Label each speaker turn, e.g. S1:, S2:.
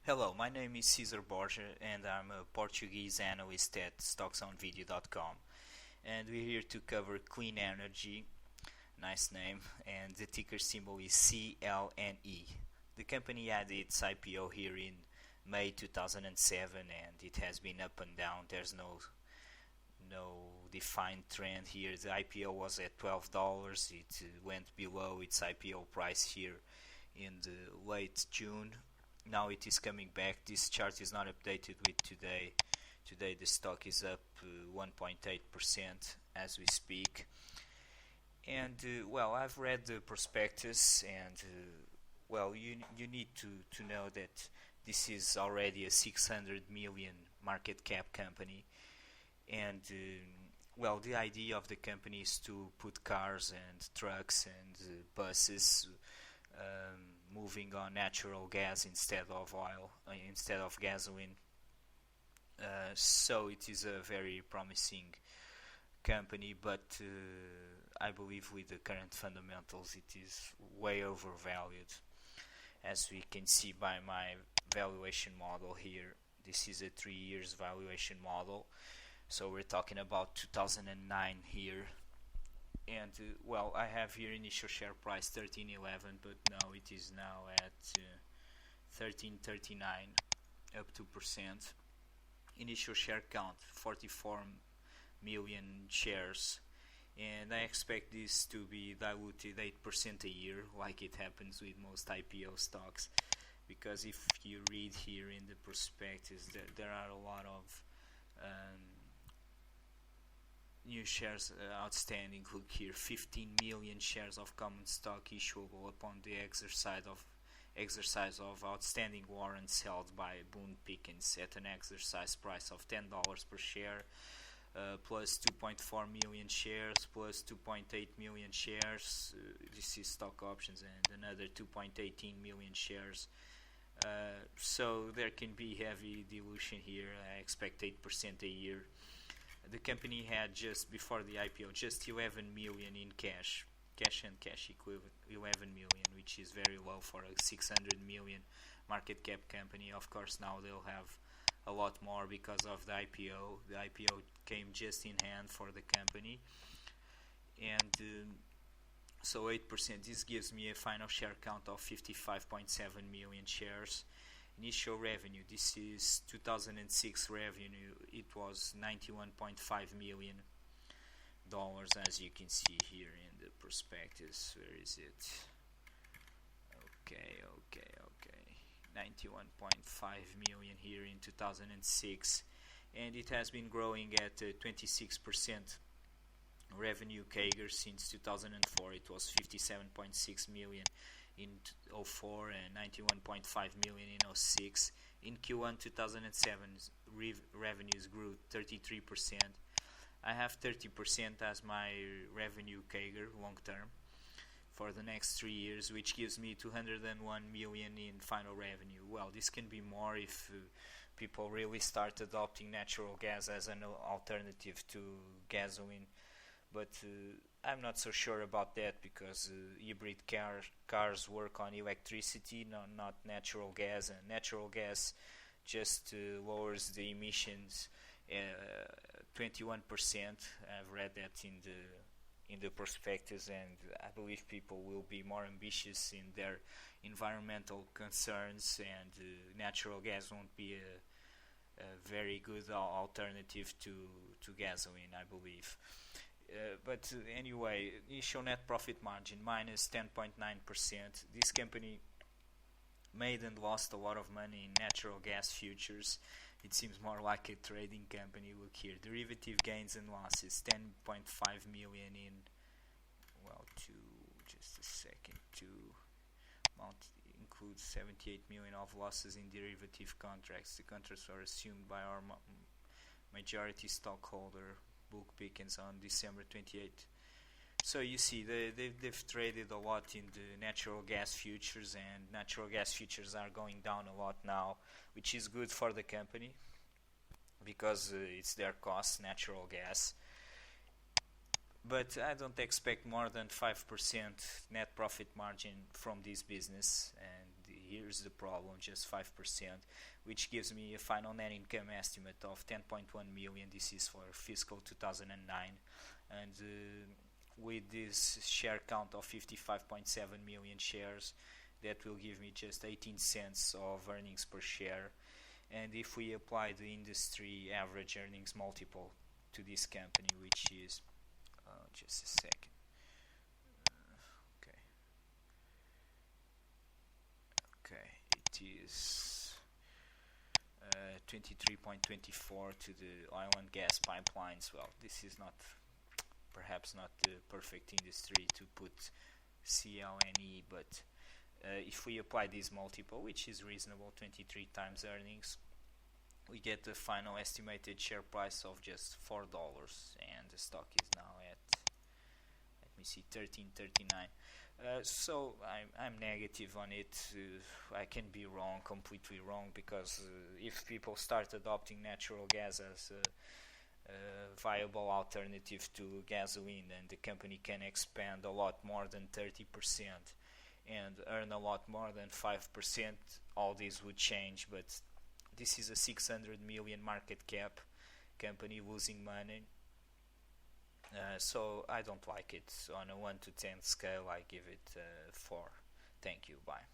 S1: Hello, my name is Cesar Borja and I'm a Portuguese analyst at stocksonvideo.com, and we're here to cover clean energy, nice name, and the ticker symbol is CLNE. The company had its IPO here in May 2007 and it has been up and down. There's no defined trend here. The IPO was at $12. It went below its IPO price here in the late June. Now it is coming back. This chart is not updated with today. Today the stock is up 1.8% as we speak. And well, I've read the prospectus, and well, you need to know that this is already a 600 million market cap company, and well, the idea of the company is to put cars and trucks and buses moving on natural gas instead of oil, instead of gasoline. So it is a very promising company, but I believe with the current fundamentals it is way overvalued, as we can see by my valuation model here. This is a 3 years valuation model, so we're talking about 2009 here. And well, I have here initial share price 13.11, but now it is now at 13.39, up 2%. Initial share count 44 million shares, and I expect this to be diluted 8% a year, like it happens with most IPO stocks, because if you read here in the prospectus, there are a lot of new shares outstanding. Look here, 15 million shares of common stock issuable upon the exercise of outstanding warrants held by Boone Pickens at an exercise price of $10 per share, plus 2.4 million shares, plus 2.8 million shares. This is stock options, and another 2.18 million shares. So there can be heavy dilution here. I expect 8% a year. The company had, just before the IPO, just 11 million in cash and cash equivalent, 11 million, which is very low for a 600 million market cap company. Of course, now they'll have a lot more because of the IPO. The IPO came just in hand for the company, and so 8%. This gives me a final share count of 55.7 million shares. Initial revenue, this is 2006 revenue, it was $91.5 million, as you can see here in the prospectus. Where is it? Okay, 91.5 million here in 2006, and it has been growing at 26% revenue CAGR since 2004. It was 57.6 million in 04 and 91.5 million in 06. In Q1 2007, revenues grew 33%. I have 30% as my revenue CAGR long term for the next 3 years, which gives me 201 million in final revenue. Well, this can be more if people really start adopting natural gas as an alternative to gasoline, but I'm not so sure about that, because hybrid cars work on electricity, not natural gas, and natural gas just lowers the emissions 21%. I've read that in the prospectus, and I believe people will be more ambitious in their environmental concerns, and natural gas won't be a very good alternative to gasoline, I believe. But anyway, initial net profit margin minus 10.9%. This company made and lost a lot of money in natural gas futures. It seems more like a trading company. Look here, derivative gains and losses, 10.5 million in, well, amount includes 78 million of losses in derivative contracts. The contracts were assumed by our majority stockholder Book Pickens on December 28th. So you see, they've traded a lot in the natural gas futures, and natural gas futures are going down a lot now, which is good for the company because it's their cost, natural gas. But I don't expect more than 5% net profit margin from this business, and here's the problem, just 5%, which gives me a final net income estimate of 10.1 million. This is for fiscal 2009, and with this share count of 55.7 million shares, that will give me just 18 cents of earnings per share. And if we apply the industry average earnings multiple to this company, which is just a second, it is 23.24 to the oil and gas pipelines. Well, this is not, perhaps not the perfect industry to put CLNE, but if we apply this multiple, which is reasonable, 23 times earnings, we get the final estimated share price of just $4, and the stock is now at, let me see, 13.39. So I'm negative on it. I can be wrong, completely wrong, because if people start adopting natural gas as a viable alternative to gasoline, and the company can expand a lot more than 30% and earn a lot more than 5%, all this would change. But this is a 600 million market cap company losing money. So I don't like it. On a 1 to 10 scale, I give it 4. Thank you. Bye.